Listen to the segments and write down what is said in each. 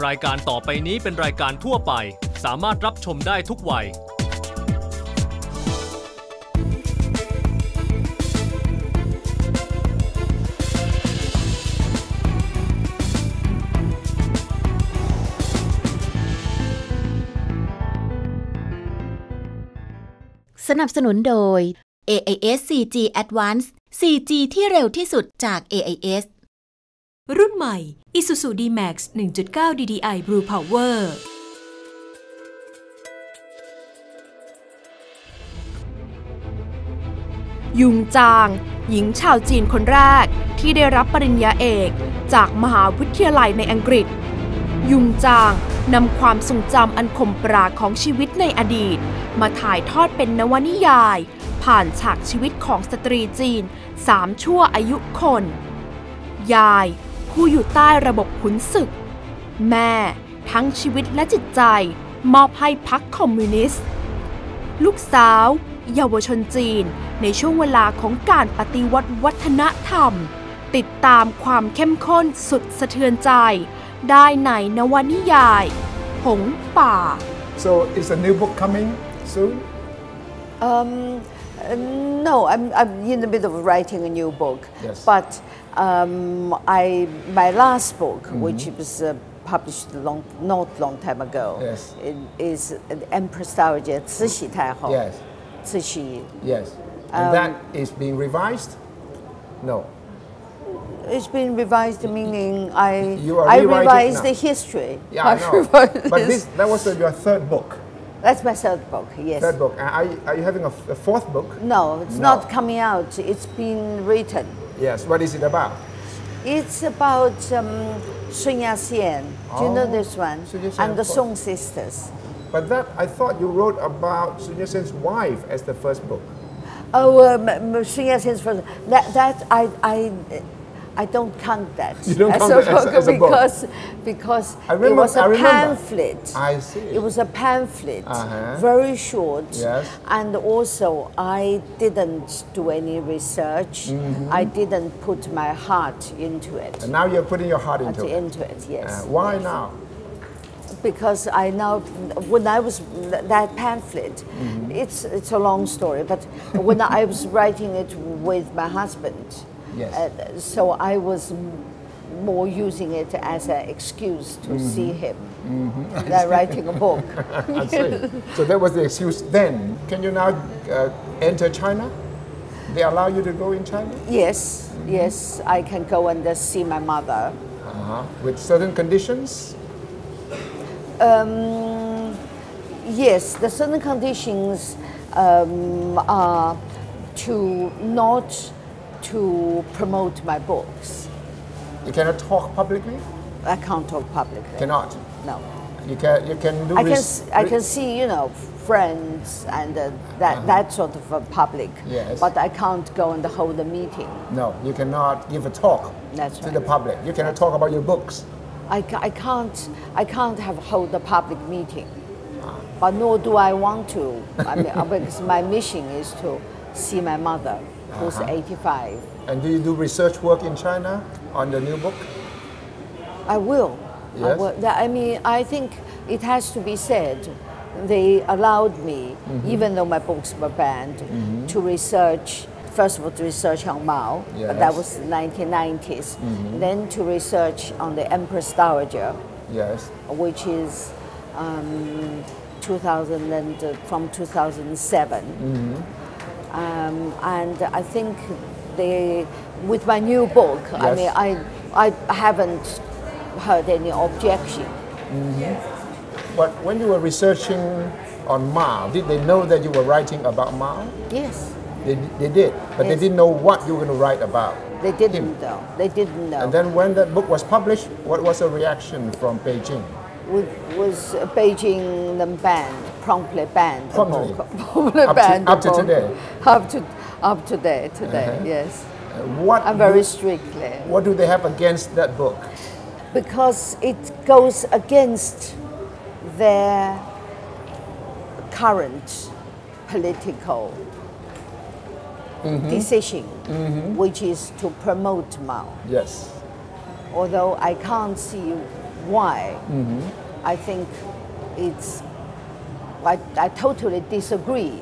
รายการต่อไปนี้เป็นรายการทั่วไปสามารถรับชมได้ทุกวัยสนับสนุนโดย AIS 4G Advanced 4G ที่เร็วที่สุดจาก AIS รุ่นใหม่ Isuzu D-Max 1.9 DDI Blue Power ยุงจางหญิงชาวจีนคนแรกที่ได้รับปริญญาเอกจากมหาวิทยาลัยในอังกฤษยุงจางนำความทรงจำอันคมปราของชีวิตในอดีตมาถ่ายทอดเป็นนวนิยายผ่านฉากชีวิตของสตรีจีน3ชั่วอายุคนยายผู้อยู่ใต้ระบบขุนศึกแม่ทั้งชีวิตและจิตใจมอบให้พรรคคอมมิวนิสต์ลูกสาวเยาวชนจีนในช่วงเวลาของการปฏิวัติวัฒนธรรมติดตามความเข้มข้นสุดสะเทือนใจได้ในนวนิยายหงส์ป่า So is a new book coming soon? No, I'm in the middle of writing a new book. Yes. But my last book, which was published not long time ago, yes. is Empress Dowager Cixi Taihou. Yes. Cixi. Yes. And that is being revised? No. It's been revised, meaning I revised the history. Yeah, I know. But that was your third book. That's my third book, yes. Third book. Are you having a fourth book? No, it's not coming out. It's been written. Yes. What is it about? It's about Sun Yat-sen. Do you know this one? And the Song sisters. But that I thought you wrote about Sun Yat-sen's wife as the first book. Oh, Sun Yat-sen's first. That I don't count that. You don't count that as a book? Because it was a pamphlet. I see. It was a pamphlet, very short. Yes. And also, I didn't do any research. I didn't put my heart into it. And now you're putting your heart into it? Into it, yes. Why now? Because I now, when I was, that pamphlet, it's a long story, but when I was writing it with my husband, yes. So I was more using it as an excuse to see him than writing a book. I see. So that was the excuse then. Can you now enter China? They allow you to go in China? Yes, yes, I can go and see my mother. With certain conditions? Yes, the certain conditions are not to promote my books. You cannot talk publicly? I can't talk publicly. Cannot? No. You can do I can see, friends and that sort of public. Yes. But I can't go and hold a meeting. No, you cannot give a talk to the public. You cannot talk about your books. I can't hold a public meeting. But nor do I want to. Because my mission is to see my mother, who's 85. And do you do research work in China on the new book? I will. Yes. I will. I mean, I think it has to be said. They allowed me, even though my books were banned, to research. First of all, to research on Mao, yes. but that was the 1990s. Then to research on the Empress Dowager, yes. which is from 2007. And I think with my new book, yes. I mean, I haven't heard any objection. But when you were researching on Mao, did they know that you were writing about Mao? Yes. They did, but yes. They didn't know what you were going to write about. They didn't know. They didn't know. And then when that book was published, what was the reaction from Beijing? Was Beijing promptly banned the book. Up to today? Up to today, yes. And very strictly. What do they have against that book? Because it goes against their current political decision, which is to promote Mao. Yes. Although I can't see Why? I think it's. I totally disagree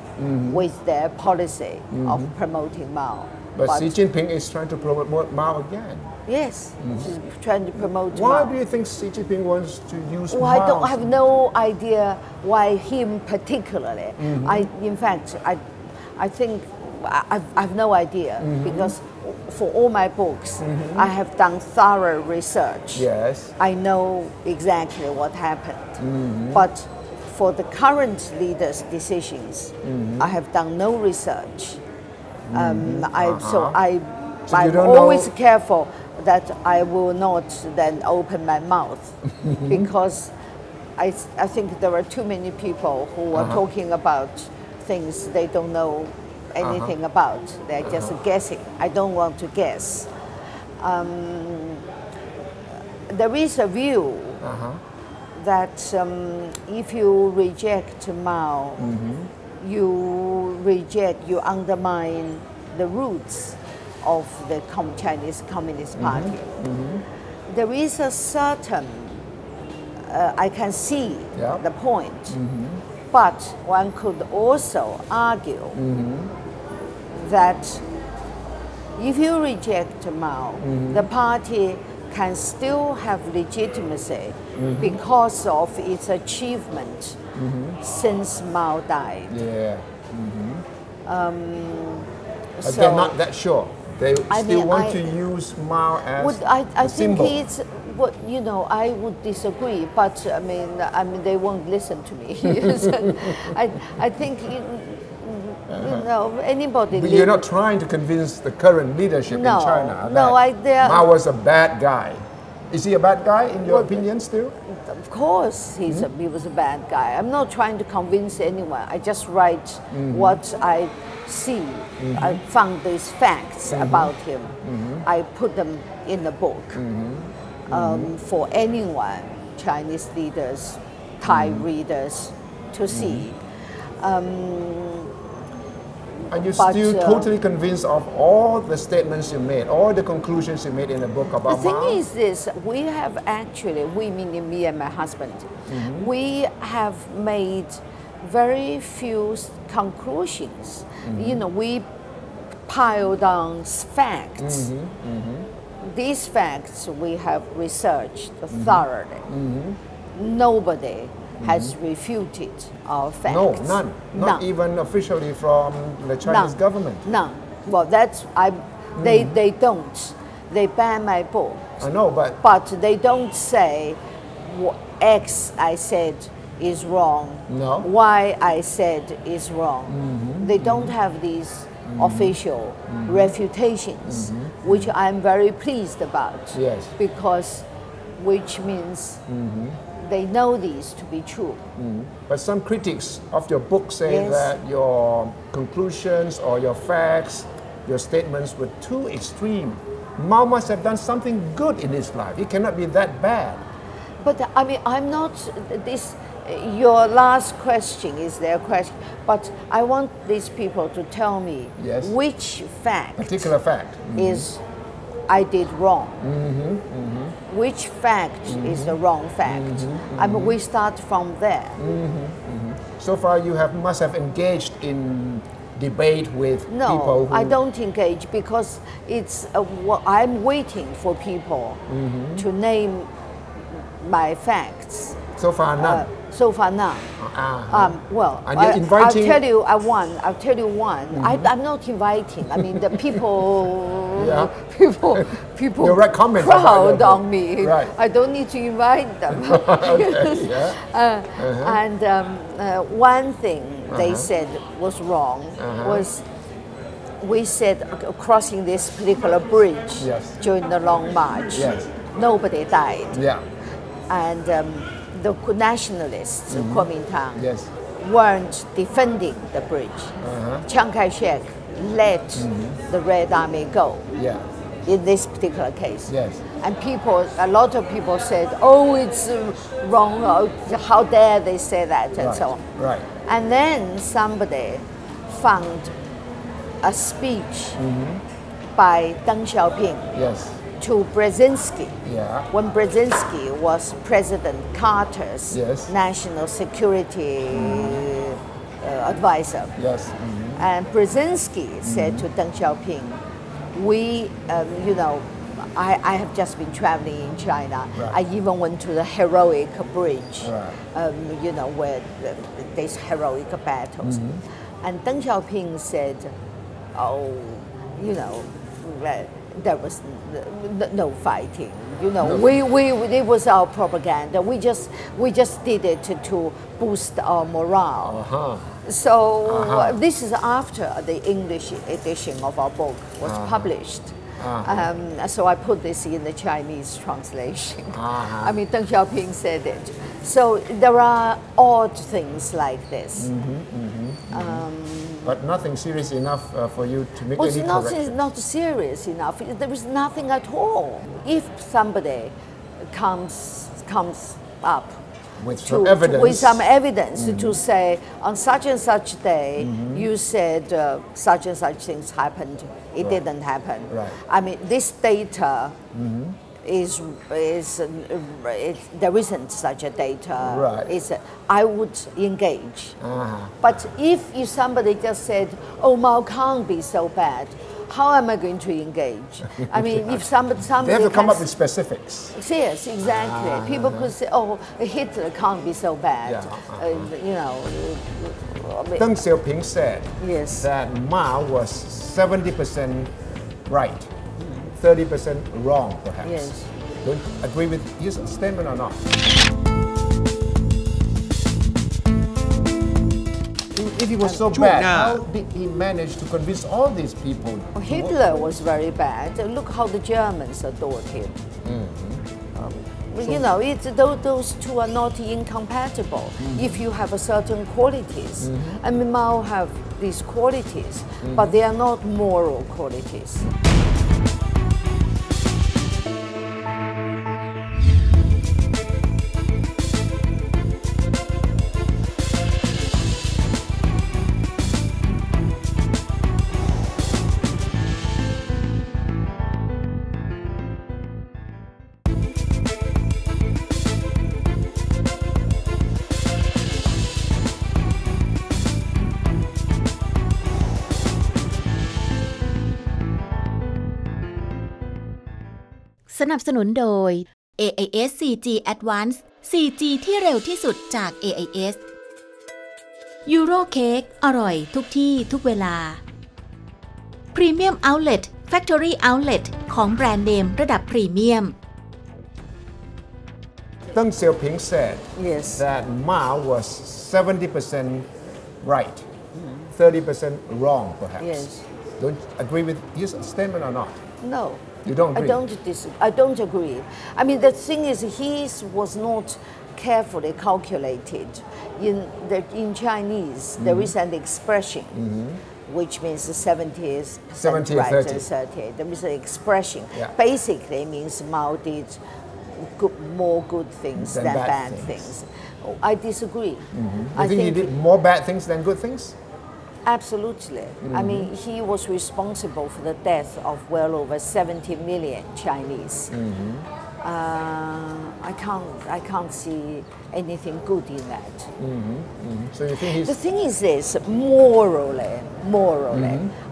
with their policy of promoting Mao. But Xi Jinping is trying to promote Mao again. Yes, she's trying to promote Why Mao. do you think Xi Jinping wants to use Well, Mao? I don't have no idea why him particularly. In fact, I think I have no idea because for all my books, I have done thorough research. Yes. I know exactly what happened. But for the current leaders' decisions, I have done no research. So So you I'm don't always know- careful that I will not then open my mouth because I think there are too many people who are talking about things they don't know anything about. They're just guessing. I don't want to guess. There is a view that if you reject Mao, you undermine the roots of the Chinese Communist Party. There is a certain, I can see the point, but one could also argue that if you reject Mao, the party can still have legitimacy because of its achievement since Mao died. Yeah. But So they're not that sure. They I still mean, want I- to use Mao as I a think symbol. it's what I would disagree, but I mean they won't listen to me. I think anybody. But you're not trying to convince the current leadership No, in China no, that Mao was a bad guy. Is he a bad guy in your opinion still? Of course, he was a bad guy. I'm not trying to convince anyone. I just write what I see. I found these facts about him. I put them in the book for anyone, Chinese leaders, Thai readers, to see. Are you But, still totally convinced of all the statements you made, all the conclusions you made in the book about The thing Mao? is this, we have actually, we meaning me and my husband, we have made very few conclusions. We piled on facts. These facts we have researched thoroughly. Nobody has refuted our facts. No, none. Not None. even officially from the Chinese government. None. Well, they don't. They ban my book. I know, But they don't say X I said is wrong. No. Y I said is wrong. They don't have these official refutations, which I'm very pleased about. Yes. Because which means they know these to be true. But some critics of your book say Yes. that your conclusions or your facts, your statements were too extreme. Mao must have done something good in his life. He cannot be that bad. But I mean, I'm not this. Your last question is their question, but I want these people to tell me Yes. which fact Particular fact. is I did wrong. Which fact is the wrong fact? I mean, we start from there. So far, you must have engaged in debate with people No, who... I don't engage because it's. I'm waiting for people to name my facts. So far, none. So far, none. Well, And you're inviting- I'll tell you one. I'm not inviting. I mean, the people, Yeah. people You'll write comments about crowd your on book. me. Right. I don't need to invite them. Okay, yeah. And one thing they said was wrong was we said crossing this particular bridge Yes. during the long march. Yes. Nobody died. Yeah. And the nationalists, Kuomintang, Yes. weren't defending the bridge. Chiang Kai-shek let the Red Army go Yeah. in this particular case. Yes. And a lot of people said, oh, it's wrong, oh, how dare they say that, and Right. so on. Right. And then somebody found a speech by Deng Xiaoping Yes. to Brzezinski. Yeah. When Brzezinski was President Carter's Yes. national security advisor. Yes. And Brzezinski said to Deng Xiaoping, we, I have just been traveling in China. Right. I even went to the heroic bridge, Right. Where there's heroic battles. And Deng Xiaoping said, there was no fighting. It was our propaganda. We just did it to boost our morale. So this is after the English edition of our book was published. So I put this in the Chinese translation. I mean, Deng Xiaoping said it. So there are odd things like this. But nothing serious enough for you to make Well, any it's correction. not serious enough. There is nothing at all. If somebody comes up With some evidence. with some evidence to say on such and such day you said such and such things happened, it didn't happen. Right. I mean, this data there isn't such a data. Right. I would engage. But if somebody just said, "Oh, Mao can't be so bad," how am I going to engage? I mean, if somebody They have to come up with specifics. Yes, exactly. People could say, "Oh, Hitler can't be so bad." Deng Xiaoping said Yes. that Mao was 70% right, 30% wrong, perhaps. Yes. Don't you agree with his statement or not? If he was so bad, how did he manage to convince all these people? Hitler was very bad. Look how the Germans adored him. Those two are not incompatible. If you have a certain qualities, I mean, Mao have these qualities, but they are not moral qualities. สนับสนุนโดย AIS 4G Advance 4G ที่เร็วที่สุดจาก AIS ยูโรเค้กอร่อยทุกที่ทุกเวลา Premium Outlet Factory Outlet ของแบรนด์เนมระดับพรีเมียม Deng Xiaoping said Yes. that Mao was 70% right, 30% wrong, perhaps. Yes. Don't you agree with his statement or not? No. You don't agree? I don't agree. I mean, the thing is, his was not carefully calculated. In Chinese, there is an expression, which means 70% 70 right 30. and 30. There is an expression. Yeah. Basically, means Mao did more good things Than than bad bad things. things. I disagree. You think he did more bad things than good things? Absolutely. I mean, he was responsible for the death of well over 70 million Chinese. I can't see anything good in that. So you think he's... The thing is this, morally,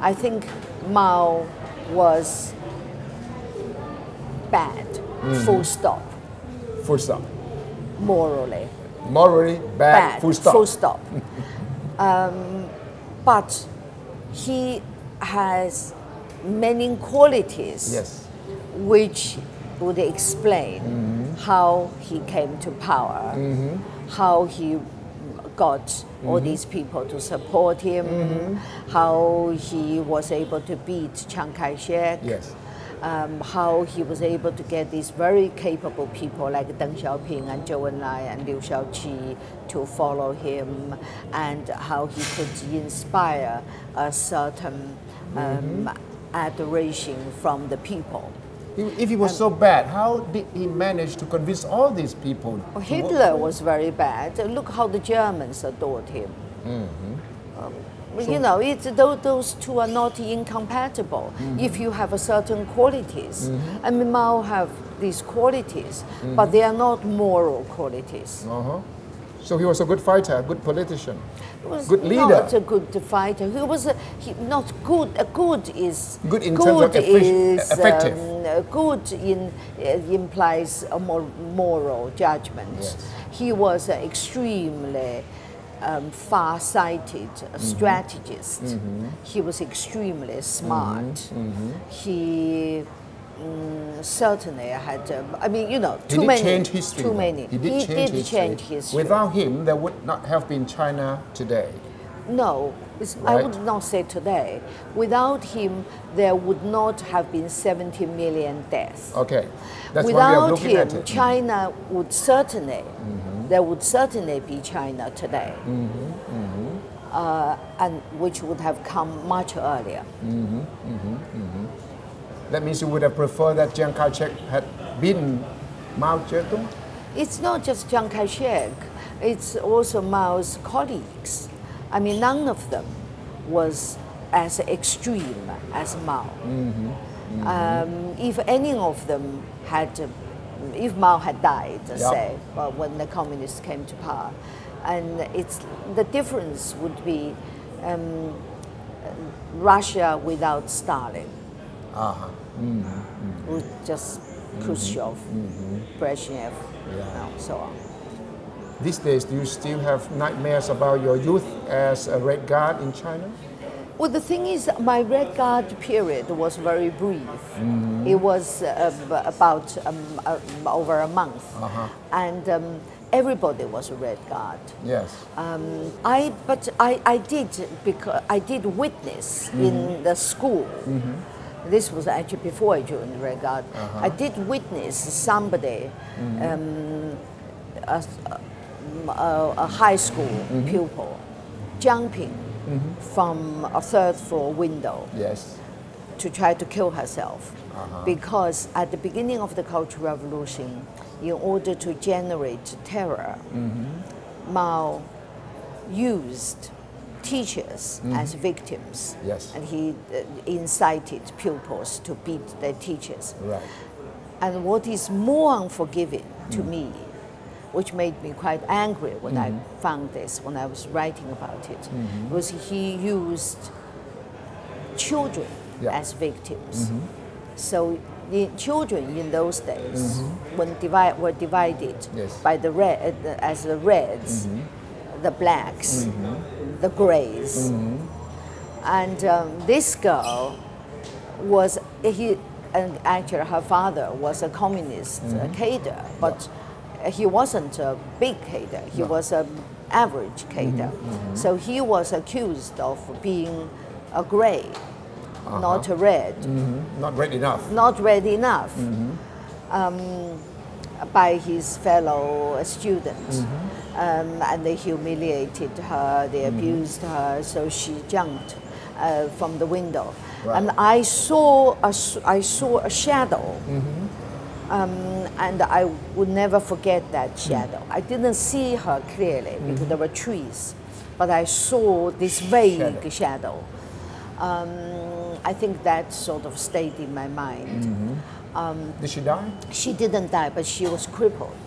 I think Mao was bad, full stop, Full stop. morally. Morally bad, full stop. Full stop. But he has many qualities Yes. which would explain how he came to power, how he got all these people to support him, how he was able to beat Chiang Kai-shek, Yes. how he was able to get these very capable people like Deng Xiaoping and Zhou Enlai and Liu Shaoqi to follow him, and how he could inspire a certain adoration from the people. If he was so bad, how did he manage to convince all these people? Hitler was very bad. Look how the Germans adored him. you know, those two are not incompatible. If you have a certain qualities, I mean, Mao have these qualities, but they are not moral qualities. So he was a good fighter, a good politician, good leader. Not a good fighter. He was not good. Good is good in terms of effective. Good implies a more moral judgment. Yes. He was an extremely far-sighted strategist. He was extremely smart. He certainly had, I mean, you know, too many. He did change history. Too many. He did change history. Without him, there would not have been China today. No, I would not say today. Without him, there would not have been 70 million deaths. Okay, that's one way of looking at it. Without him, China would certainly, there would certainly be China today, and which would have come much earlier. That means you would have preferred that Chiang Kai-shek had been Mao Zedong? It's not just Chiang Kai-shek, it's also Mao's colleagues. I mean, none of them was as extreme as Mao. If any of them had, if Mao had died, say, when the communists came to power, and the difference would be Russia without Stalin. With just Khrushchev, Brezhnev, so on. These days, do you still have nightmares about your youth as a Red Guard in China? Well, the thing is, my Red Guard period was very brief. It was about over a month, and everybody was a Red Guard. Yes. But I did witness in the school. This was actually before I joined the Red Guard. I did witness somebody, a high school pupil, jumping from a third floor window to try to kill herself. Because at the beginning of the Cultural Revolution, in order to generate terror, Mao used teachers as victims, and he incited pupils to beat their teachers. Right. And what is more unforgiving to me, which made me quite angry when I found this, when I was writing about it, was he used children as victims. So the children in those days, when were divided by the as the Reds, the Blacks, the Greys, and this girl was and actually her father was a communist cadre, but he wasn't a big cadre. He was an average cadre. So he was accused of being a Grey, not a Red. Not red enough. Not red enough. By his fellow students. And they humiliated her, they abused her, so she jumped from the window. And I saw a shadow, and I would never forget that shadow. I didn't see her clearly because there were trees, but I saw this vague shadow. I think that sort of stayed in my mind. Did she die? She didn't die, but she was crippled.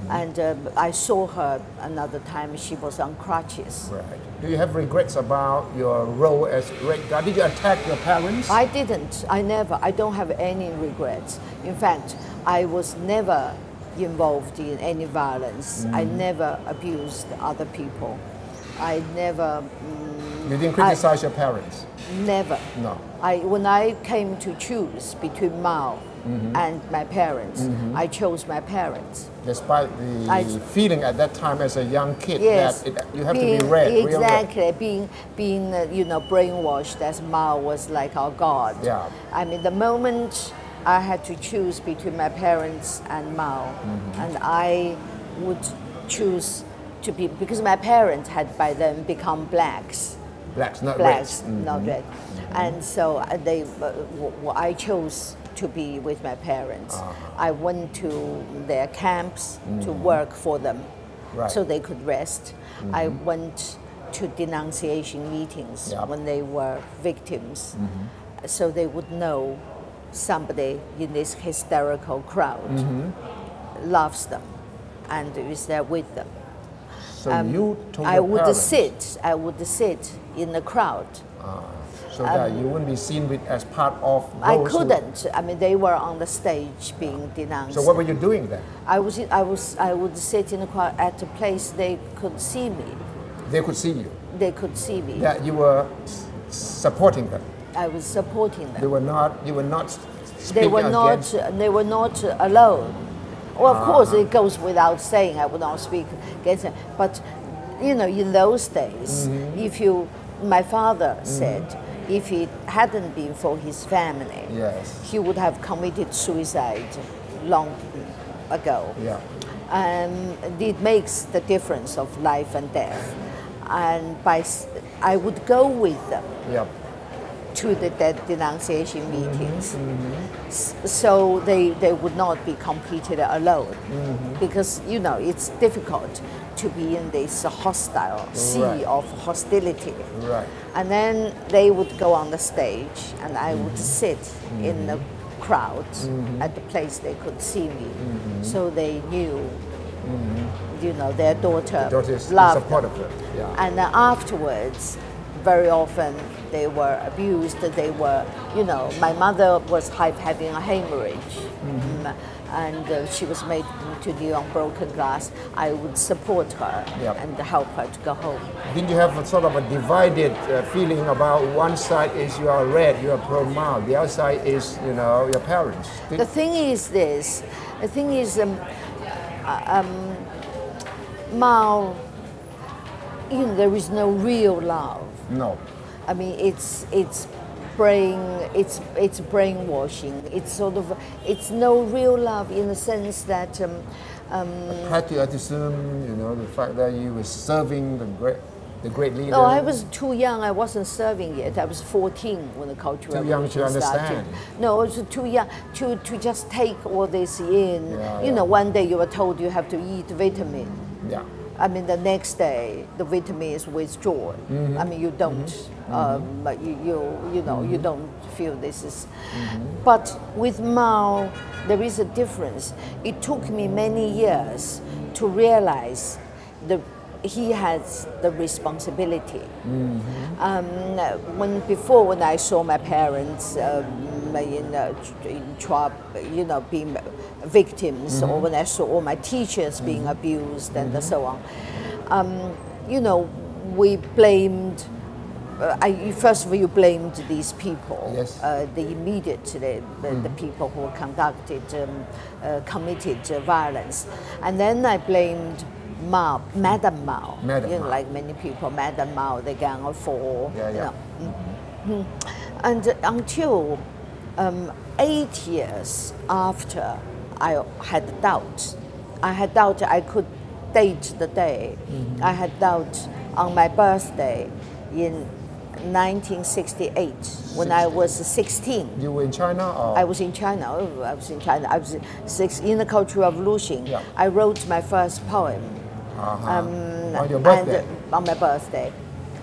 And I saw her another time, she was on crutches. Right. Do you have regrets about your role as Red Guard? Did you attack your parents? I didn't. I don't have any regrets. In fact, I was never involved in any violence. I never abused other people. I never... You didn't criticize your parents? Never. No. When I came to choose between Mao and my parents, I chose my parents. Despite the feeling at that time as a young kid that you have to be red, exactly, real red. being brainwashed as Mao was like our god. Yeah. I mean, the moment I had to choose between my parents and Mao, and I would choose to be, because my parents had by then become blacks. Blacks, not Blacks, reds. not red. And so I chose to be with my parents. I went to their camps to work for them so they could rest. I went to denunciation meetings Yep. when they were victims, so they would know somebody in this hysterical crowd loves them and is there with them. So you told I your would parents, I would sit in the crowd. so that you wouldn't be seen with as part of those I who- couldn't. I mean, they were on the stage being denounced. So what were you doing then? I would sit in the crowd at a place they could see me. They could see you. They could see me. That you were supporting them. I was supporting them. You were not They speaking were not. against. They were not alone. Well, of course, it goes without saying. I would not speak against them. But you know, in those days, my father said, if it hadn't been for his family, Yes. he would have committed suicide long ago. Yeah. It makes the difference of life and death. And I would go with them Yeah. to the denunciation meetings, so they would not be competed alone, because you know it's difficult to be in this hostile sea Right. of hostility. Right. And then they would go on the stage, and I would sit in the crowd at the place they could see me, so they knew, you know, their daughter The daughter is loved supportive them. of it. Yeah. And afterwards, very often they were abused. They were, you know, my mother was having a hemorrhage, and she was made into the broken glass. I would support her Yep. and help her to go home. Didn't you have a sort of a divided feeling about one side is you are red, you are pro-Mao, the other side is, you know, your parents? The thing is this. The thing is, Mao, you know, there is no real love. No. I mean, it's brainwashing. It's sort of, it's no real love in the sense that Patriotism, you know, the fact that you were serving the great leader. no, I was too young. I wasn't serving yet. I was 14 when the Cultural Too young to Revolution started. understand. No, I was too young to just take all this in. Yeah, you know, one day you were told you have to eat vitamin. Yeah. I mean, the next day the vitamin is withdrawn. I mean, you don't, but you know, you don't feel this is. But with Mao, there is a difference. It took me many years to realize he has the responsibility. When I saw my parents in trouble, you know, being victims, or when I saw all my teachers being abused and so on, you know, we blamed. First of all, you blamed these people, Yes. the immediate, the people who committed violence, and then I blamed Mao, Madam Mao. Madam you know, Mao. like many people, Madam Mao, the Gang of Four. Yeah, yeah. You know. And until 8 years after I had doubt, I could date the day. I had doubt on my birthday in 1968 when I was 16. You were in China or? I was in China. I was in China. I was in the Cultural Revolution. Yeah. I wrote my first poem. On your birthday? On my birthday.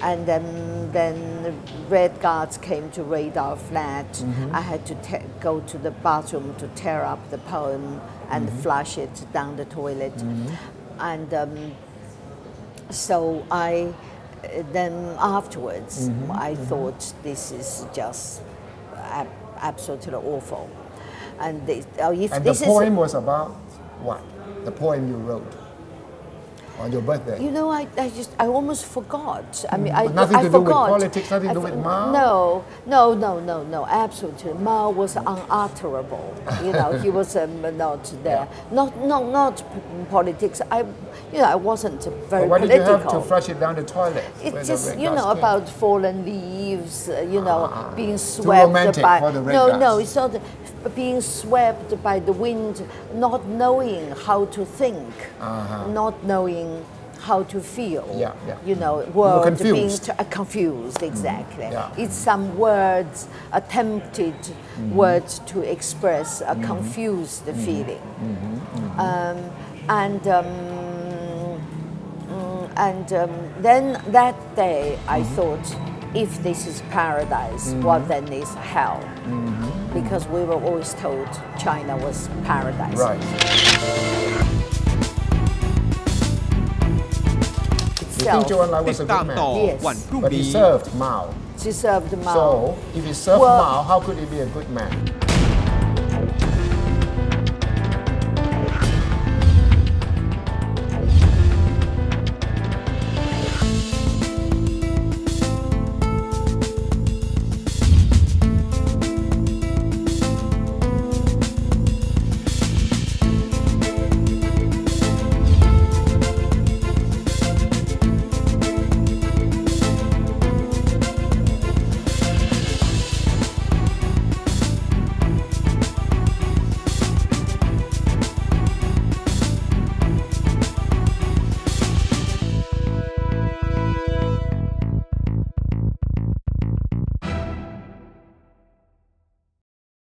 And then Red Guards came to raid our flat. I had to go to the bathroom to tear up the poem and flush it down the toilet. And so then afterwards, I thought this is just absolutely awful. And And the poem was about what? The poem you wrote on your birthday? You know, I almost forgot. I mean, I Nothing to do with forgot. politics, nothing to do with Mao? No, absolutely. Mao was unutterable. You know, he was not there. Not politics. I wasn't very Why did political. you have to flush it down the toilet? It's just, you know, about fallen leaves, you know, being Too swept romantic by. for the Red No, Guards. it's not being swept by the wind, not knowing how to think, not knowing how to feel. Yeah. You know, You were words being confused. Confused, exactly. Yeah. It's some words, attempted words to express a confused feeling. And then that day I thought, if this is paradise, what then is hell? Because we were always told China was paradise. Right. จ You think Zhou Enlai ติ was ด a ตาม good ต่อ man? Yes. วันพรุ่ง But he นี้ served Mao. She served Mao. So, if he served Well- Mao, how could he be a good man?